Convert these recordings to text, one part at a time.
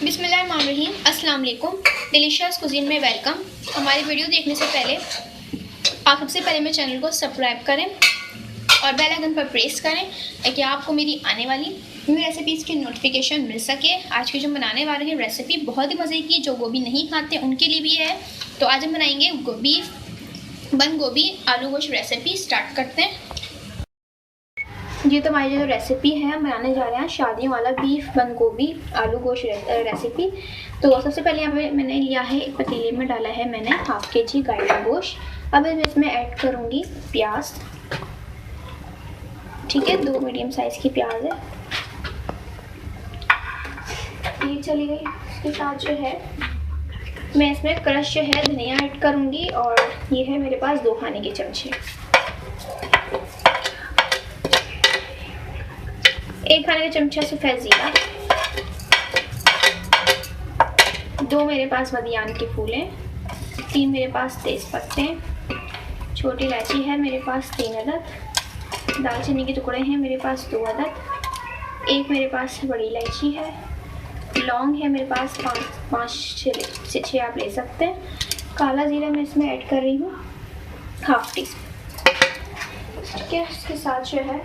बिस्मिल्लाहिर्रहमानिर्रहीम। अस्सलाम वालेकुम। डिलीशियस कुजीन में वेलकम। हमारी वीडियो देखने से पहले आप सबसे पहले मेरे चैनल को सब्सक्राइब करें और बेल आइकन पर प्रेस करें ताकि आपको मेरी आने वाली न्यू रेसिपीज़ की नोटिफिकेशन मिल सके। आज की जो बनाने वाले हैं रेसिपी बहुत ही मज़े की, जो गोभी नहीं खाते उनके लिए भी है। तो आज हम बनाएंगे बंद गोभी आलू गोश्त रेसिपी। स्टार्ट करते हैं जी। तो हमारी जो रेसिपी है हम बनाने जा रहे हैं शादियों वाला बीफ बंद गोभी आलू गोश्त रेसिपी। तो सबसे पहले यहाँ पे मैंने लिया है, एक पतीले में डाला है मैंने हाफ के जी गाय का गोश्त। अब मैं इसमें ऐड करूँगी प्याज। ठीक है, 2 मीडियम साइज़ की प्याज है, ये चली गई। इसके साथ जो है मैं इसमें क्रश जो है धनिया ऐड करूँगी और ये है मेरे पास 2 खाने के चमचे। 1 खाने का चमचा सफ़ेद ज़ीरा, 2 मेरे पास बदियान के फूल हैं, 3 मेरे पास तेज़ पत्ते, छोटी इलायची है मेरे पास 3 अदद, दालचीनी के टुकड़े हैं मेरे पास 2 अदद, 1 मेरे पास बड़ी इलायची है, लौंग है मेरे पास 5 से 6 आप ले सकते हैं। काला ज़ीरा मैं इसमें ऐड कर रही हूँ हाफ टी स्पून। ठीक है, इसके साथ जो है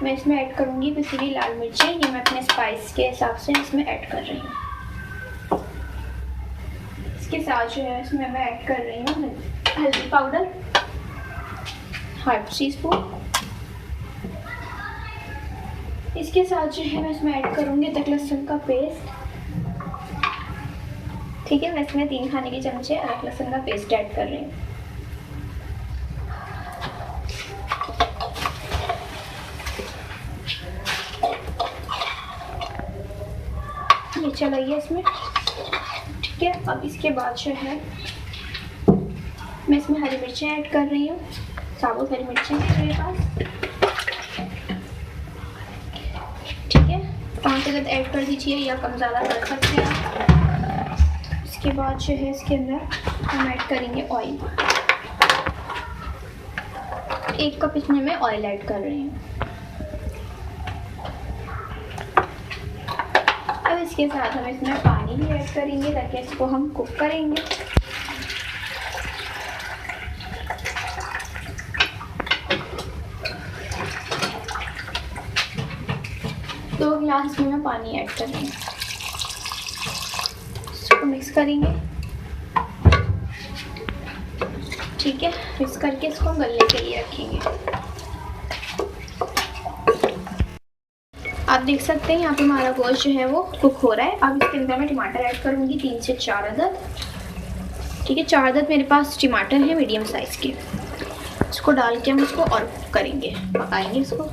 मैं इसमें ऐड करूँगी पिसी लाल मिर्चें। ये मैं अपने स्पाइस के हिसाब से इसमें ऐड कर रही हूँ। इसके साथ जो है इसमें मैं ऐड कर रही हूँ हल्दी पाउडर ½ टीस्पून। इसके साथ जो है मैं इसमें ऐड करूँगी अदरक लहसुन का पेस्ट। ठीक है, मैं इसमें 3 खाने के चमचे अदरक लहसुन का पेस्ट ऐड कर रही हूँ। ये चला गया इसमें। ठीक है, अब इसके बाद जो है मैं इसमें हरी मिर्चें ऐड कर रही हूँ, साबुत हरी मिर्चें हैं मेरे पास। ठीक है, 5 अदद ऐड कर दीजिए या कम ज़्यादा कर सकते हैं आप। इसके बाद जो है इसके अंदर हम ऐड करेंगे ऑयल। 1 कप इसमें मैं ऑयल ऐड कर रही हूँ। अब इसके साथ हम इसमें पानी भी ऐड करेंगे ताकि इसको हम कुक करेंगे। दो गिलास इसमें मैं पानी ऐड कर रही हूँ। इसको मिक्स करेंगे। ठीक है, मिक्स करके इसको गलने के लिए रखेंगे। आप देख सकते हैं यहाँ पे हमारा गोश्त जो है वो कुक हो रहा है। अब इसके अंदर मैं टमाटर ऐड करूँगी 3 से 4 अदद। ठीक है, 4 अदद मेरे पास टमाटर है मीडियम साइज़ के। इसको डाल के हम इसको और कुक करेंगे, पकाएंगे इसको।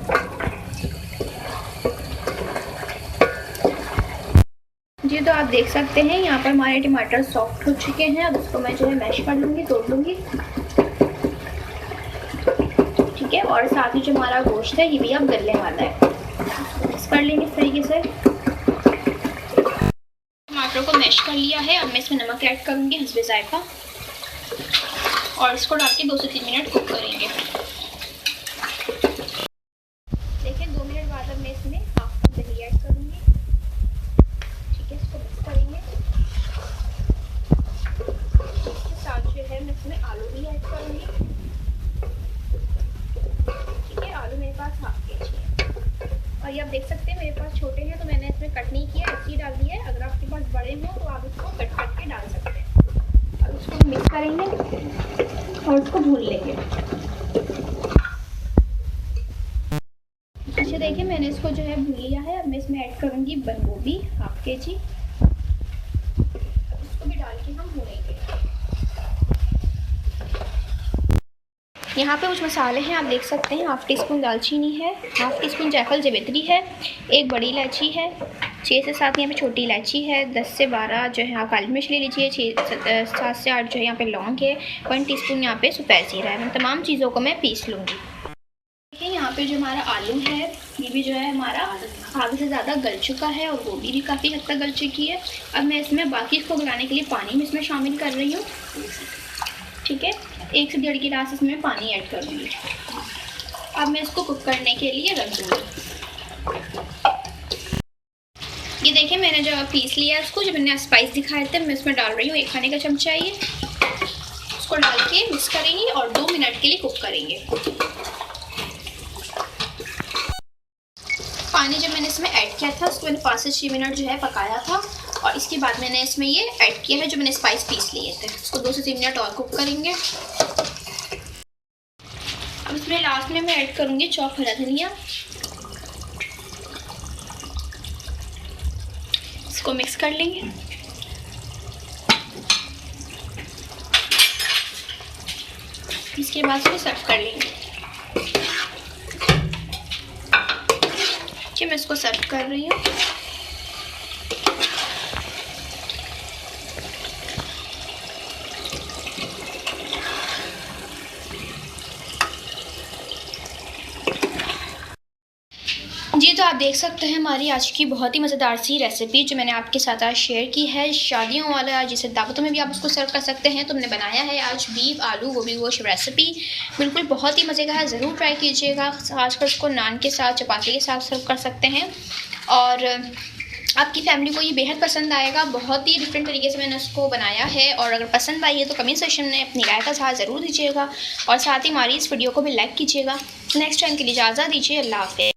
जी, तो आप देख सकते हैं यहाँ पर हमारे टमाटर सॉफ्ट हो चुके हैं। अब इसको मैं जो है मैश कर लूँगी, तोड़ लूँगी। ठीक है, और साथ ही जो हमारा गोश्त है ये भी अब गलने वाला है। मिक्स कर लेंगे इस तरीके से। टमाटर को मैश कर लिया है। अब मैं इसमें नमक ऐड करूँगी हस्बे जायका और इसको डाल के 2 से 3 मिनट कुक करेंगे। देखिए 2 मिनट बाद अब मैं इसमें हाफ कप दही ऐड करूँगी। ठीक है, इसको मिक्स करेंगे। इसके साथ जो है मैं इसमें आलू भी ऐड करूँगी। ठीक है, आलू मेरे पास हाफ के जी है और ये आप देख सकते हैं मेरे पास छोटे हैं तो मैंने इसमें कट नहीं किया, ऐसे ही डाल दिया है। अगर आपके पास बड़े हों तो आप इसको कट करके डाल सकते हैं। अब इसको मिक्स करेंगे और इसको भून लेंगे। अच्छा, देखिए मैंने इसको जो है भून लिया है। अब मैं इसमें ऐड करूँगी बंद गोभी ½ के जी। इसको भी डाल के हम भूनेंगे। यहाँ पे कुछ मसाले हैं, आप देख सकते हैं। ½ टीस्पून दालचीनी है, ½ टीस्पून जायफल जवित्री है, 1 बड़ी इलायची है, 6 से 7 यहाँ पे छोटी इलायची है, 10 से 12 जो है आप काली मिर्च ले लीजिए, 7 से 8 जो है यहाँ पे लौंग है, 1 टीस्पून यहाँ पे सफ़ेद ज़ीरा है। मैं तमाम चीज़ों को मैं पीस लूँगी। देखिए यहाँ पे जो हमारा आलू है ये भी जो है हमारा आधे से ज़्यादा गल चुका है और गोभी भी काफ़ी हद तक गल चुकी है। अब मैं इसमें बाकी इसको गलाने के लिए पानी में इसमें शामिल कर रही हूँ। ठीक है, 1 से 1.5 गिलास इसमें पानी ऐड कर दूँगी। अब मैं इसको कुक करने के लिए रख दूँगी। ये देखिए मैंने जो पीस लिया है उसको, जो मैंने स्पाइस दिखाए थे मैं उसमें डाल रही हूँ। 1 खाने का चमचा ये, उसको डाल के मिक्स करेंगे और 2 मिनट के लिए कुक करेंगे। पानी जब मैंने इसमें ऐड किया था उसको मैंने 5 से 6 मिनट जो है पकाया था, और इसके बाद मैंने इसमें ये ऐड किया है जो मैंने स्पाइस पीस लिए थे, उसको 2 से 3 मिनट और कुक करेंगे। अब इसमें लास्ट में मैं ऐड करूँगी चॉप हरा धनिया, इसको मिक्स कर लेंगे। इसके बाद इसको सर्व कर लेंगे। ठीक है, मैं इसको सर्व कर रही हूँ। जी, तो आप देख सकते हैं हमारी आज की बहुत ही मज़ेदार सी रेसिपी जो मैंने आपके साथ आज शेयर की है। शादियों वाला, जिसे दावतों में भी आप उसको सर्व कर सकते हैं। तो हमने बनाया है आज बीफ आलू गोभी गोश्त रेसिपी, बिल्कुल बहुत ही मज़े का है, ज़रूर ट्राई कीजिएगा। आजकल इसको नान के साथ, चपाती के साथ सर्व कर सकते हैं और आपकी फैमिली को ये बेहद पसंद आएगा। बहुत ही डिफरेंट तरीके से मैंने उसको बनाया है, और अगर पसंद आई है तो कमेंट सेक्शन में अपनी राय का साथ ज़रूर दीजिएगा, और साथ ही हमारी इस वीडियो को भी लाइक कीजिएगा। नेक्स्ट टाइम के लिए इजाज़त दीजिए। अल्लाह हाफ़िज़।